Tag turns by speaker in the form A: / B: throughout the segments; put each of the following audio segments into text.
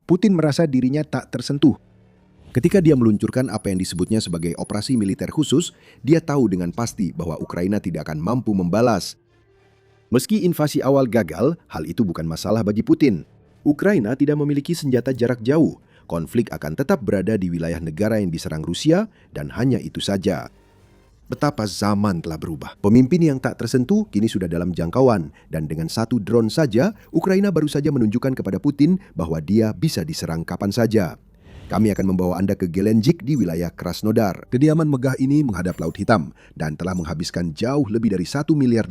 A: Putin merasa dirinya tak tersentuh. Ketika dia meluncurkan apa yang disebutnya sebagai operasi militer khusus, dia tahu dengan pasti bahwa Ukraina tidak akan mampu membalas. Meski invasi awal gagal, hal itu bukan masalah bagi Putin. Ukraina tidak memiliki senjata jarak jauh. Konflik akan tetap berada di wilayah negara yang diserang Rusia, dan hanya itu saja. Betapa zaman telah berubah. Pemimpin yang tak tersentuh kini sudah dalam jangkauan, dan dengan satu drone saja, Ukraina baru saja menunjukkan kepada Putin bahwa dia bisa diserang kapan saja. Kami akan membawa Anda ke Gelendzhik di wilayah Krasnodar. Kediaman megah ini menghadap Laut Hitam dan telah menghabiskan jauh lebih dari $1 miliar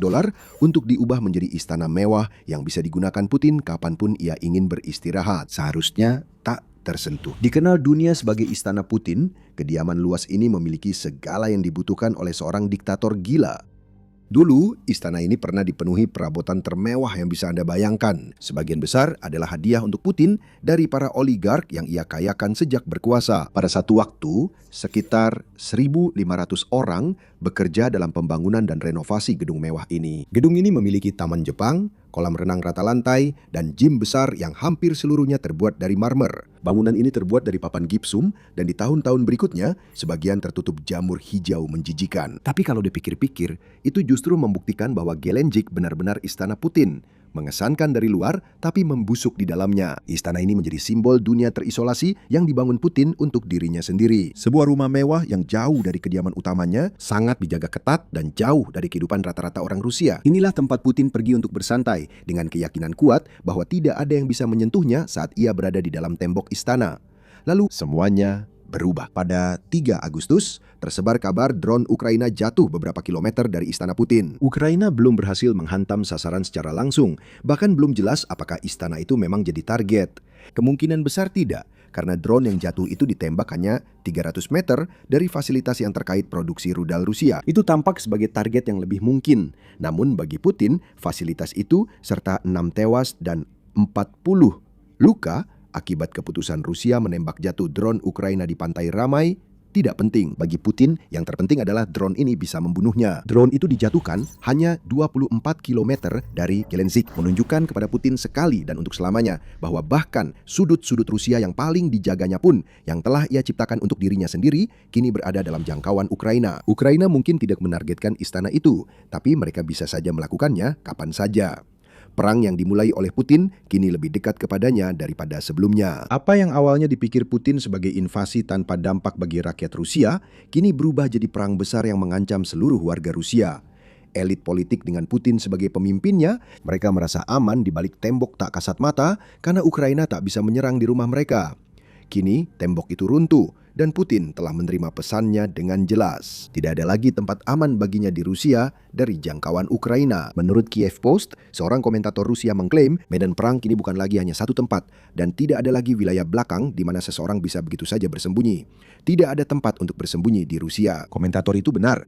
A: untuk diubah menjadi istana mewah yang bisa digunakan Putin kapanpun ia ingin beristirahat. Seharusnya tak tersentuh. Dikenal dunia sebagai istana Putin, kediaman luas ini memiliki segala yang dibutuhkan oleh seorang diktator gila. Dulu, istana ini pernah dipenuhi perabotan termewah yang bisa Anda bayangkan. Sebagian besar adalah hadiah untuk Putin dari para oligark yang ia kayakan sejak berkuasa. Pada satu waktu, sekitar 1.500 orang bekerja dalam pembangunan dan renovasi gedung mewah ini. Gedung ini memiliki taman Jepang, kolam renang rata lantai, dan gym besar yang hampir seluruhnya terbuat dari marmer. Bangunan ini terbuat dari papan gipsum, dan di tahun-tahun berikutnya, sebagian tertutup jamur hijau menjijikan. Tapi kalau dipikir-pikir, itu justru membuktikan bahwa Gelendzhik benar-benar istana Putin. Mengesankan dari luar, tapi membusuk di dalamnya. Istana ini menjadi simbol dunia terisolasi yang dibangun Putin untuk dirinya sendiri. Sebuah rumah mewah yang jauh dari kediaman utamanya, sangat dijaga ketat dan jauh dari kehidupan rata-rata orang Rusia. Inilah tempat Putin pergi untuk bersantai, dengan keyakinan kuat bahwa tidak ada yang bisa menyentuhnya saat ia berada di dalam tembok istana. Lalu semuanya berubah. Pada 3 Agustus, tersebar kabar drone Ukraina jatuh beberapa kilometer dari istana Putin. Ukraina belum berhasil menghantam sasaran secara langsung, bahkan belum jelas apakah istana itu memang jadi target. Kemungkinan besar tidak, karena drone yang jatuh itu ditembak hanya 300 meter dari fasilitas yang terkait produksi rudal Rusia. Itu tampak sebagai target yang lebih mungkin. Namun bagi Putin, fasilitas itu serta 6 tewas dan 40 luka akibat keputusan Rusia menembak jatuh drone Ukraina di pantai Ramai tidak penting. Bagi Putin, yang terpenting adalah drone ini bisa membunuhnya. Drone itu dijatuhkan hanya 24 km dari Gelendzhik, menunjukkan kepada Putin sekali dan untuk selamanya bahwa bahkan sudut-sudut Rusia yang paling dijaganya pun, yang telah ia ciptakan untuk dirinya sendiri, kini berada dalam jangkauan Ukraina. Ukraina mungkin tidak menargetkan istana itu, tapi mereka bisa saja melakukannya kapan saja. Perang yang dimulai oleh Putin kini lebih dekat kepadanya daripada sebelumnya. Apa yang awalnya dipikir Putin sebagai invasi tanpa dampak bagi rakyat Rusia, kini berubah jadi perang besar yang mengancam seluruh warga Rusia. Elit politik dengan Putin sebagai pemimpinnya, mereka merasa aman di balik tembok tak kasat mata karena Ukraina tak bisa menyerang di rumah mereka. Kini tembok itu runtuh dan Putin telah menerima pesannya dengan jelas. Tidak ada lagi tempat aman baginya di Rusia dari jangkauan Ukraina. Menurut Kiev Post, seorang komentator Rusia mengklaim medan perang kini bukan lagi hanya satu tempat dan tidak ada lagi wilayah belakang di mana seseorang bisa begitu saja bersembunyi. Tidak ada tempat untuk bersembunyi di Rusia. Komentator itu benar.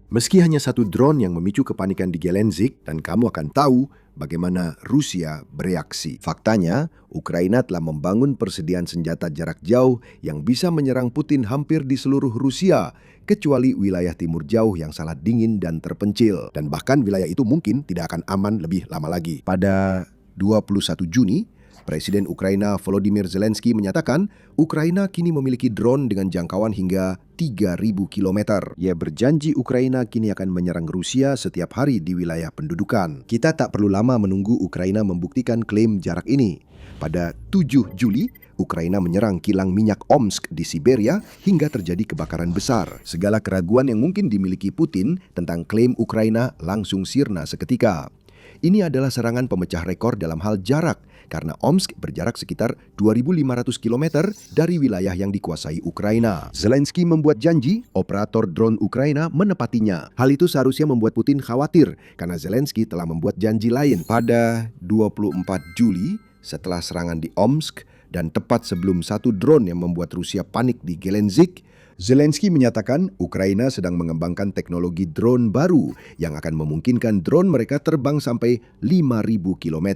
A: Meski hanya satu drone yang memicu kepanikan di Gelendzhik, dan kamu akan tahu bagaimana Rusia bereaksi. Faktanya, Ukraina telah membangun persediaan senjata jarak jauh yang bisa menyerang Putin hampir di seluruh Rusia, kecuali wilayah timur jauh yang sangat dingin dan terpencil. Dan bahkan wilayah itu mungkin tidak akan aman lebih lama lagi. Pada 21 Juni, Presiden Ukraina Volodymyr Zelensky menyatakan Ukraina kini memiliki drone dengan jangkauan hingga 3.000 km. Ia berjanji Ukraina kini akan menyerang Rusia setiap hari di wilayah pendudukan. Kita tak perlu lama menunggu Ukraina membuktikan klaim jarak ini. Pada 7 Juli, Ukraina menyerang kilang minyak Omsk di Siberia hingga terjadi kebakaran besar. Segala keraguan yang mungkin dimiliki Putin tentang klaim Ukraina langsung sirna seketika. Ini adalah serangan pemecah rekor dalam hal jarak, karena Omsk berjarak sekitar 2.500 km dari wilayah yang dikuasai Ukraina. Zelensky membuat janji, operator drone Ukraina menepatinya. Hal itu seharusnya membuat Putin khawatir, karena Zelensky telah membuat janji lain. Pada 24 Juli, setelah serangan di Omsk, dan tepat sebelum satu drone yang membuat Rusia panik di Gelendzhik, Zelensky menyatakan Ukraina sedang mengembangkan teknologi drone baru yang akan memungkinkan drone mereka terbang sampai 5.000 km.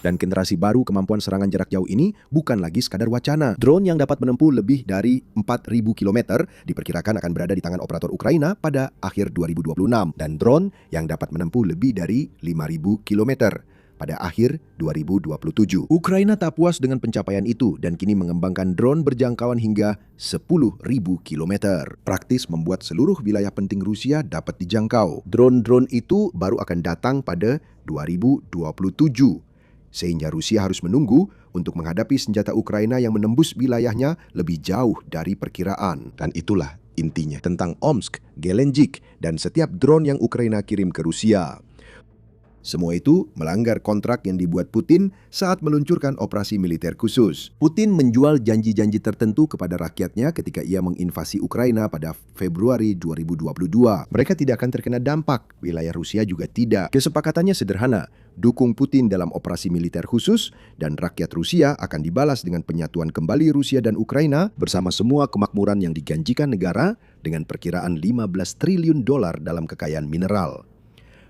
A: Dan generasi baru kemampuan serangan jarak jauh ini bukan lagi sekadar wacana. Drone yang dapat menempuh lebih dari 4.000 km diperkirakan akan berada di tangan operator Ukraina pada akhir 2026. Dan drone yang dapat menempuh lebih dari 5.000 km pada akhir 2027. Ukraina tak puas dengan pencapaian itu dan kini mengembangkan drone berjangkauan hingga 10.000 km. Praktis membuat seluruh wilayah penting Rusia dapat dijangkau. Drone-drone itu baru akan datang pada 2027. Sehingga Rusia harus menunggu untuk menghadapi senjata Ukraina yang menembus wilayahnya lebih jauh dari perkiraan. Dan itulah intinya tentang Omsk, Gelendzhik, dan setiap drone yang Ukraina kirim ke Rusia. Semua itu melanggar kontrak yang dibuat Putin saat meluncurkan operasi militer khusus. Putin menjual janji-janji tertentu kepada rakyatnya ketika ia menginvasi Ukraina pada Februari 2022. Mereka tidak akan terkena dampak, wilayah Rusia juga tidak. Kesepakatannya sederhana, dukung Putin dalam operasi militer khusus dan rakyat Rusia akan dibalas dengan penyatuan kembali Rusia dan Ukraina bersama semua kemakmuran yang dijanjikan negara dengan perkiraan 15 triliun dolar dalam kekayaan mineral.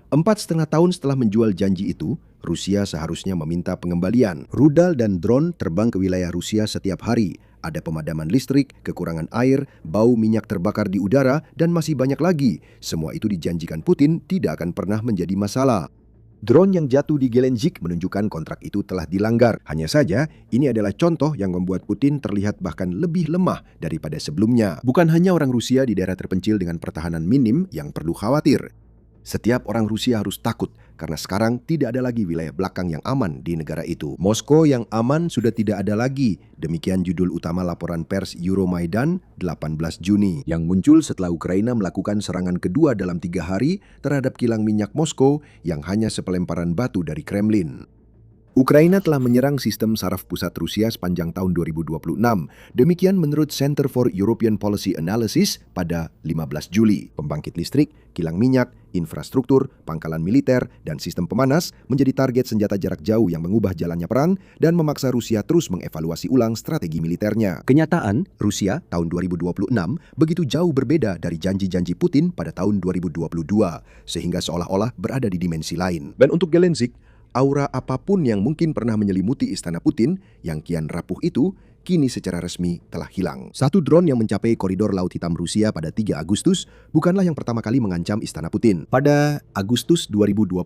A: 4,5 tahun setelah menjual janji itu, Rusia seharusnya meminta pengembalian. Rudal dan drone terbang ke wilayah Rusia setiap hari. Ada pemadaman listrik, kekurangan air, bau minyak terbakar di udara, dan masih banyak lagi. Semua itu dijanjikan Putin tidak akan pernah menjadi masalah. Drone yang jatuh di Gelendzhik menunjukkan kontrak itu telah dilanggar. Hanya saja, ini adalah contoh yang membuat Putin terlihat bahkan lebih lemah daripada sebelumnya. Bukan hanya orang Rusia di daerah terpencil dengan pertahanan minim yang perlu khawatir. Setiap orang Rusia harus takut karena sekarang tidak ada lagi wilayah belakang yang aman di negara itu. Moskow yang aman sudah tidak ada lagi. Demikian judul utama laporan pers Euromaidan 18 Juni yang muncul setelah Ukraina melakukan serangan kedua dalam 3 hari terhadap kilang minyak Moskow yang hanya sepelemparan batu dari Kremlin. Ukraina telah menyerang sistem saraf pusat Rusia sepanjang tahun 2026. Demikian menurut Center for European Policy Analysis pada 15 Juli. Pembangkit listrik, kilang minyak, infrastruktur, pangkalan militer, dan sistem pemanas menjadi target senjata jarak jauh yang mengubah jalannya perang dan memaksa Rusia terus mengevaluasi ulang strategi militernya. Kenyataan, Rusia tahun 2026 begitu jauh berbeda dari janji-janji Putin pada tahun 2022, sehingga seolah-olah berada di dimensi lain. Dan untuk Gelendzhik, aura apapun yang mungkin pernah menyelimuti istana Putin yang kian rapuh itu kini secara resmi telah hilang. Satu drone yang mencapai koridor Laut Hitam Rusia pada 3 Agustus bukanlah yang pertama kali mengancam istana Putin. Pada Agustus 2025,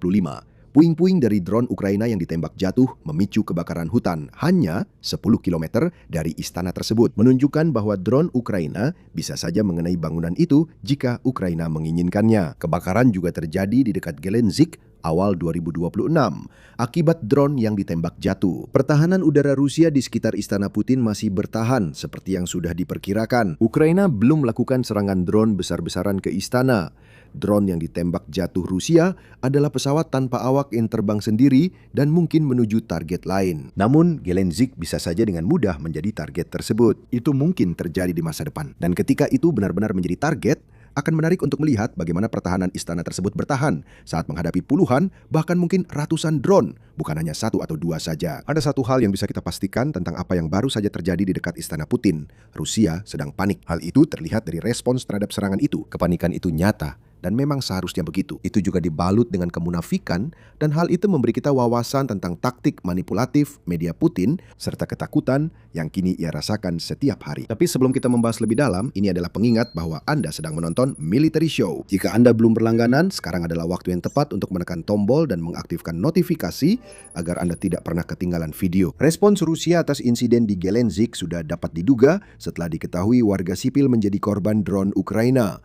A: puing-puing dari drone Ukraina yang ditembak jatuh memicu kebakaran hutan hanya 10 km dari istana tersebut, menunjukkan bahwa drone Ukraina bisa saja mengenai bangunan itu jika Ukraina menginginkannya. Kebakaran juga terjadi di dekat Gelendzhik awal 2026 akibat drone yang ditembak jatuh. Pertahanan udara Rusia di sekitar istana Putin masih bertahan seperti yang sudah diperkirakan. Ukraina belum melakukan serangan drone besar-besaran ke istana. Drone yang ditembak jatuh Rusia adalah pesawat tanpa awak yang terbang sendiri dan mungkin menuju target lain. Namun, Gelendzhik bisa saja dengan mudah menjadi target tersebut. Itu mungkin terjadi di masa depan. Dan ketika itu benar-benar menjadi target, akan menarik untuk melihat bagaimana pertahanan istana tersebut bertahan saat menghadapi puluhan, bahkan mungkin ratusan drone, bukan hanya 1 atau 2 saja. Ada satu hal yang bisa kita pastikan tentang apa yang baru saja terjadi di dekat istana Putin. Rusia sedang panik. Hal itu terlihat dari respons terhadap serangan itu. Kepanikan itu nyata. Dan memang seharusnya begitu. Itu juga dibalut dengan kemunafikan dan hal itu memberi kita wawasan tentang taktik manipulatif media Putin serta ketakutan yang kini ia rasakan setiap hari. Tapi sebelum kita membahas lebih dalam, ini adalah pengingat bahwa Anda sedang menonton Military Show. Jika Anda belum berlangganan, sekarang adalah waktu yang tepat untuk menekan tombol dan mengaktifkan notifikasi agar Anda tidak pernah ketinggalan video. Respons Rusia atas insiden di Gelendzhik sudah dapat diduga setelah diketahui warga sipil menjadi korban drone Ukraina.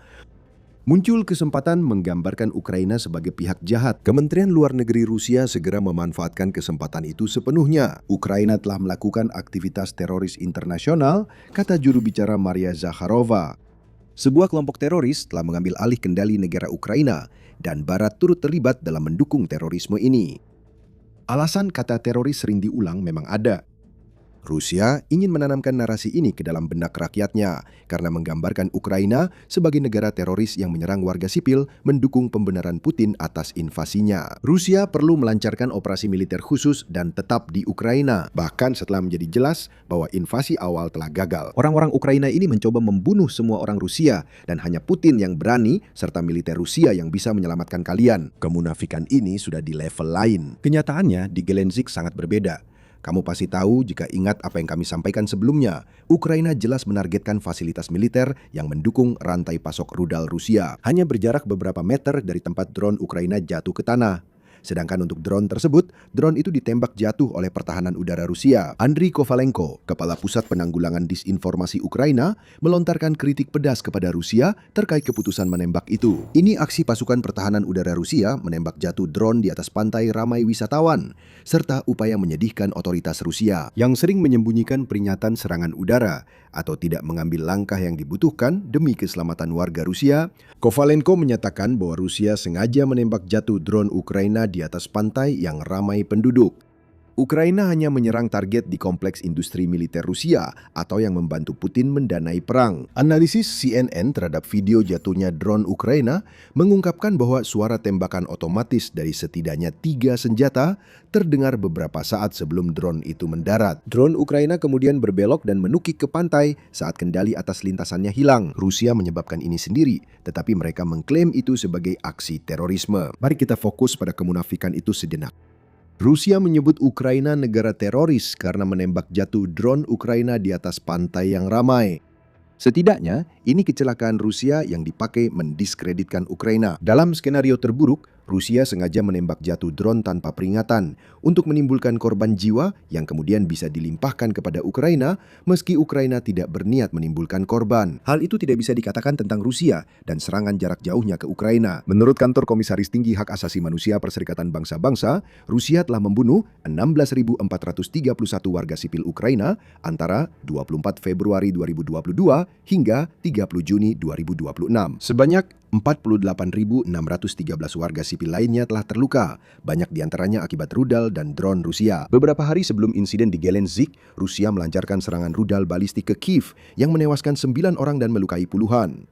A: Muncul kesempatan menggambarkan Ukraina sebagai pihak jahat. Kementerian Luar Negeri Rusia segera memanfaatkan kesempatan itu sepenuhnya. Ukraina telah melakukan aktivitas teroris internasional, kata juru bicara Maria Zakharova. Sebuah kelompok teroris telah mengambil alih kendali negara Ukraina dan Barat turut terlibat dalam mendukung terorisme ini. Alasan kata teroris sering diulang memang ada. Rusia ingin menanamkan narasi ini ke dalam benak rakyatnya karena menggambarkan Ukraina sebagai negara teroris yang menyerang warga sipil mendukung pembenaran Putin atas invasinya. Rusia perlu melancarkan operasi militer khusus dan tetap di Ukraina, bahkan setelah menjadi jelas bahwa invasi awal telah gagal. Orang-orang Ukraina ini mencoba membunuh semua orang Rusia dan hanya Putin yang berani serta militer Rusia yang bisa menyelamatkan kalian. Kemunafikan ini sudah di level lain. Kenyataannya di Gelendzhik sangat berbeda. Kamu pasti tahu jika ingat apa yang kami sampaikan sebelumnya. Ukraina jelas menargetkan fasilitas militer yang mendukung rantai pasok rudal Rusia. Hanya berjarak beberapa meter dari tempat drone Ukraina jatuh ke tanah. Sedangkan untuk drone tersebut, drone itu ditembak jatuh oleh pertahanan udara Rusia. Andriy Kovalenko, Kepala Pusat Penanggulangan Disinformasi Ukraina, melontarkan kritik pedas kepada Rusia terkait keputusan menembak itu. Ini aksi pasukan pertahanan udara Rusia menembak jatuh drone di atas pantai ramai wisatawan, serta upaya menyedihkan otoritas Rusia yang sering menyembunyikan peringatan serangan udara atau tidak mengambil langkah yang dibutuhkan demi keselamatan warga Rusia. Kovalenko menyatakan bahwa Rusia sengaja menembak jatuh drone Ukraina di atas pantai yang ramai penduduk. Ukraina hanya menyerang target di kompleks industri militer Rusia atau yang membantu Putin mendanai perang. Analisis CNN terhadap video jatuhnya drone Ukraina mengungkapkan bahwa suara tembakan otomatis dari setidaknya 3 senjata terdengar beberapa saat sebelum drone itu mendarat. Drone Ukraina kemudian berbelok dan menukik ke pantai saat kendali atas lintasannya hilang. Rusia menyebabkan ini sendiri, tetapi mereka mengklaim itu sebagai aksi terorisme. Mari kita fokus pada kemunafikan itu sejenak. Rusia menyebut Ukraina negara teroris karena menembak jatuh drone Ukraina di atas pantai yang ramai. Setidaknya, ini kecelakaan Rusia yang dipakai mendiskreditkan Ukraina. Dalam skenario terburuk, Rusia sengaja menembak jatuh drone tanpa peringatan untuk menimbulkan korban jiwa yang kemudian bisa dilimpahkan kepada Ukraina meski Ukraina tidak berniat menimbulkan korban. Hal itu tidak bisa dikatakan tentang Rusia dan serangan jarak jauhnya ke Ukraina. Menurut kantor Komisaris Tinggi Hak Asasi Manusia Perserikatan Bangsa-Bangsa, Rusia telah membunuh 16.431 warga sipil Ukraina antara 24 Februari 2022 hingga 30 Juni 2026. Sebanyak 48.613 warga sipil lainnya telah terluka, banyak diantaranya akibat rudal dan drone Rusia. Beberapa hari sebelum insiden di Gelendzhik, Rusia melancarkan serangan rudal balistik ke Kiev yang menewaskan 9 orang dan melukai puluhan.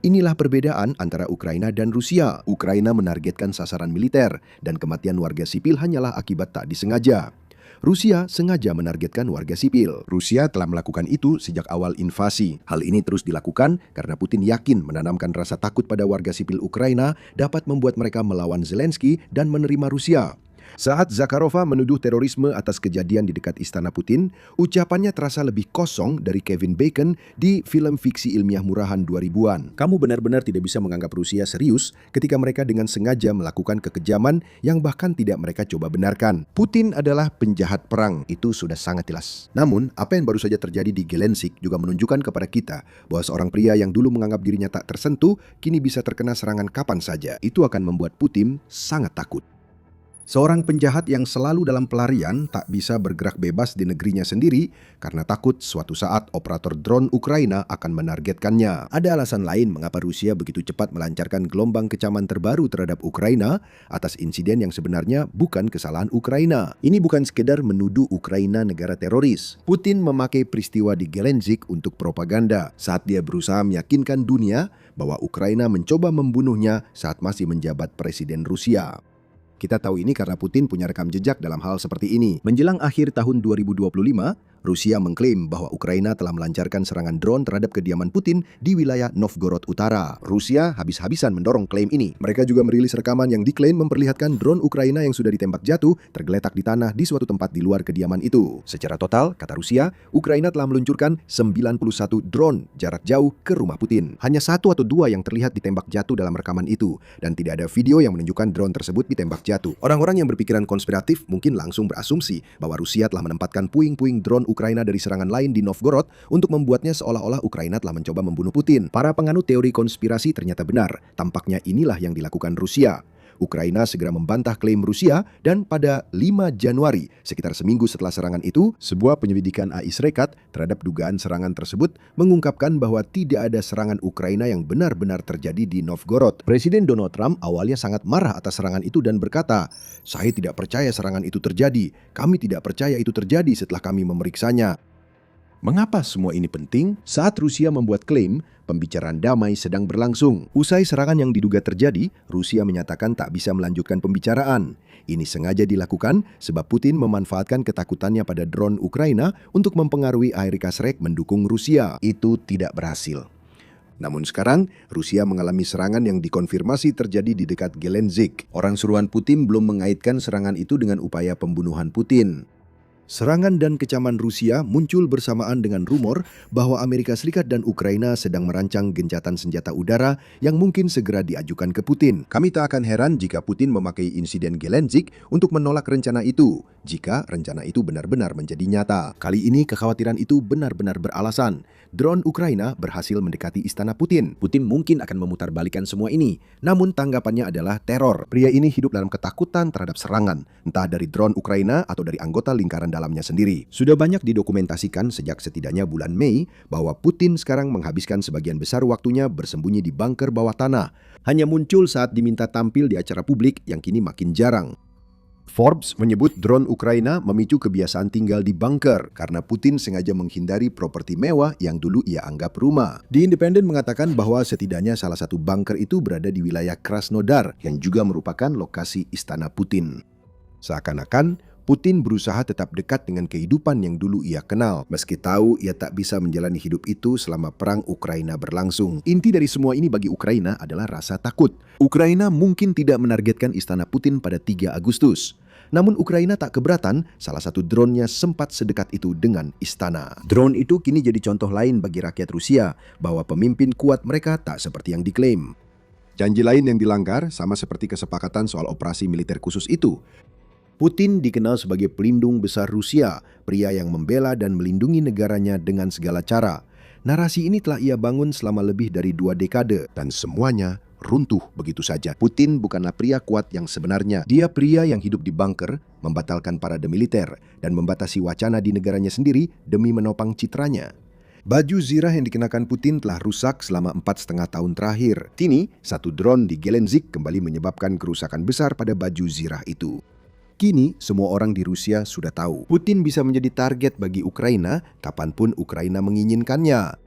A: Inilah perbedaan antara Ukraina dan Rusia. Ukraina menargetkan sasaran militer dan kematian warga sipil hanyalah akibat tak disengaja. Rusia sengaja menargetkan warga sipil. Rusia telah melakukan itu sejak awal invasi. Hal ini terus dilakukan karena Putin yakin menanamkan rasa takut pada warga sipil Ukraina dapat membuat mereka melawan Zelensky dan menerima Rusia. Saat Zakharova menuduh terorisme atas kejadian di dekat Istana Putin, ucapannya terasa lebih kosong dari Kevin Bacon di film fiksi ilmiah murahan 2000-an. Kamu benar-benar tidak bisa menganggap Rusia serius ketika mereka dengan sengaja melakukan kekejaman yang bahkan tidak mereka coba benarkan. Putin adalah penjahat perang, itu sudah sangat jelas. Namun, apa yang baru saja terjadi di Gelendzhik juga menunjukkan kepada kita bahwa seorang pria yang dulu menganggap dirinya tak tersentuh, kini bisa terkena serangan kapan saja. Itu akan membuat Putin sangat takut. Seorang penjahat yang selalu dalam pelarian tak bisa bergerak bebas di negerinya sendiri karena takut suatu saat operator drone Ukraina akan menargetkannya. Ada alasan lain mengapa Rusia begitu cepat melancarkan gelombang kecaman terbaru terhadap Ukraina atas insiden yang sebenarnya bukan kesalahan Ukraina. Ini bukan sekedar menuduh Ukraina negara teroris. Putin memakai peristiwa di Gelendzhik untuk propaganda saat dia berusaha meyakinkan dunia bahwa Ukraina mencoba membunuhnya saat masih menjabat presiden Rusia. Kita tahu ini karena Putin punya rekam jejak dalam hal seperti ini. Menjelang akhir tahun 2025, Rusia mengklaim bahwa Ukraina telah melancarkan serangan drone terhadap kediaman Putin di wilayah Novgorod Utara. Rusia habis-habisan mendorong klaim ini. Mereka juga merilis rekaman yang diklaim memperlihatkan drone Ukraina yang sudah ditembak jatuh tergeletak di tanah di suatu tempat di luar kediaman itu. Secara total, kata Rusia, Ukraina telah meluncurkan 91 drone jarak jauh ke rumah Putin. Hanya 1 atau 2 yang terlihat ditembak jatuh dalam rekaman itu, dan tidak ada video yang menunjukkan drone tersebut ditembak jatuh. Orang-orang yang berpikiran konspiratif mungkin langsung berasumsi bahwa Rusia telah menempatkan puing-puing drone Ukraina dari serangan lain di Novgorod untuk membuatnya seolah-olah Ukraina telah mencoba membunuh Putin. Para penganut teori konspirasi ternyata benar. Tampaknya inilah yang dilakukan Rusia. Ukraina segera membantah klaim Rusia dan pada 5 Januari, sekitar seminggu setelah serangan itu, sebuah penyelidikan AI Serikat terhadap dugaan serangan tersebut mengungkapkan bahwa tidak ada serangan Ukraina yang benar-benar terjadi di Novgorod. Presiden Donald Trump awalnya sangat marah atas serangan itu dan berkata, "Saya tidak percaya serangan itu terjadi. Kami tidak percaya itu terjadi setelah kami memeriksanya." Mengapa semua ini penting? Saat Rusia membuat klaim, pembicaraan damai sedang berlangsung. Usai serangan yang diduga terjadi, Rusia menyatakan tak bisa melanjutkan pembicaraan. Ini sengaja dilakukan sebab Putin memanfaatkan ketakutannya pada drone Ukraina untuk mempengaruhi Amerika Serikat mendukung Rusia. Itu tidak berhasil. Namun sekarang, Rusia mengalami serangan yang dikonfirmasi terjadi di dekat Gelendzhik. Orang suruhan Putin belum mengaitkan serangan itu dengan upaya pembunuhan Putin. Serangan dan kecaman Rusia muncul bersamaan dengan rumor bahwa Amerika Serikat dan Ukraina sedang merancang gencatan senjata udara yang mungkin segera diajukan ke Putin. Kami tak akan heran jika Putin memakai insiden Gelendzhik untuk menolak rencana itu, jika rencana itu benar-benar menjadi nyata. Kali ini kekhawatiran itu benar-benar beralasan. Drone Ukraina berhasil mendekati istana Putin. Putin mungkin akan memutarbalikkan semua ini, namun tanggapannya adalah teror. Pria ini hidup dalam ketakutan terhadap serangan, entah dari drone Ukraina atau dari anggota lingkaran dalamnya sendiri. Sudah banyak didokumentasikan sejak setidaknya bulan Mei bahwa Putin sekarang menghabiskan sebagian besar waktunya bersembunyi di bunker bawah tanah. Hanya muncul saat diminta tampil di acara publik yang kini makin jarang. Forbes menyebut drone Ukraina memicu kebiasaan tinggal di bunker karena Putin sengaja menghindari properti mewah yang dulu ia anggap rumah. The Independent mengatakan bahwa setidaknya salah satu bunker itu berada di wilayah Krasnodar yang juga merupakan lokasi istana Putin. Seakan-akan Putin berusaha tetap dekat dengan kehidupan yang dulu ia kenal, meski tahu ia tak bisa menjalani hidup itu selama perang Ukraina berlangsung. Inti dari semua ini bagi Ukraina adalah rasa takut. Ukraina mungkin tidak menargetkan istana Putin pada 3 Agustus. Namun Ukraina tak keberatan salah satu drone-nya sempat sedekat itu dengan istana. Drone itu kini jadi contoh lain bagi rakyat Rusia bahwa pemimpin kuat mereka tak seperti yang diklaim. Janji lain yang dilanggar sama seperti kesepakatan soal operasi militer khusus itu. Putin dikenal sebagai pelindung besar Rusia, pria yang membela dan melindungi negaranya dengan segala cara. Narasi ini telah ia bangun selama lebih dari 2 dekade dan semuanya runtuh begitu saja. Putin bukanlah pria kuat yang sebenarnya. Dia pria yang hidup di bunker, membatalkan parade militer, dan membatasi wacana di negaranya sendiri demi menopang citranya. Baju zirah yang dikenakan Putin telah rusak selama 4,5 tahun terakhir. Kini, satu drone di Gelendzhik kembali menyebabkan kerusakan besar pada baju zirah itu. Kini, semua orang di Rusia sudah tahu Putin bisa menjadi target bagi Ukraina kapanpun Ukraina menginginkannya.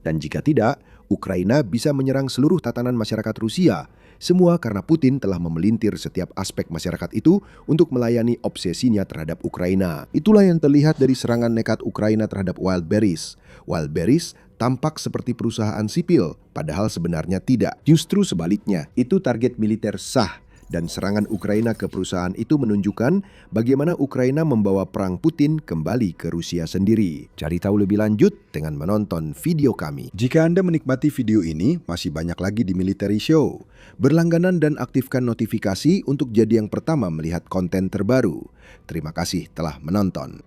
A: Dan jika tidak, Ukraina bisa menyerang seluruh tatanan masyarakat Rusia. Semua karena Putin telah memelintir setiap aspek masyarakat itu untuk melayani obsesinya terhadap Ukraina. Itulah yang terlihat dari serangan nekat Ukraina terhadap Wildberries. Wildberries tampak seperti perusahaan sipil, padahal sebenarnya tidak. Justru sebaliknya, itu target militer sah. Dan serangan Ukraina ke perusahaan itu menunjukkan bagaimana Ukraina membawa perang Putin kembali ke Rusia sendiri. Cari tahu lebih lanjut dengan menonton video kami. Jika Anda menikmati video ini, masih banyak lagi di Military Show. Berlangganan dan aktifkan notifikasi untuk jadi yang pertama melihat konten terbaru. Terima kasih telah menonton.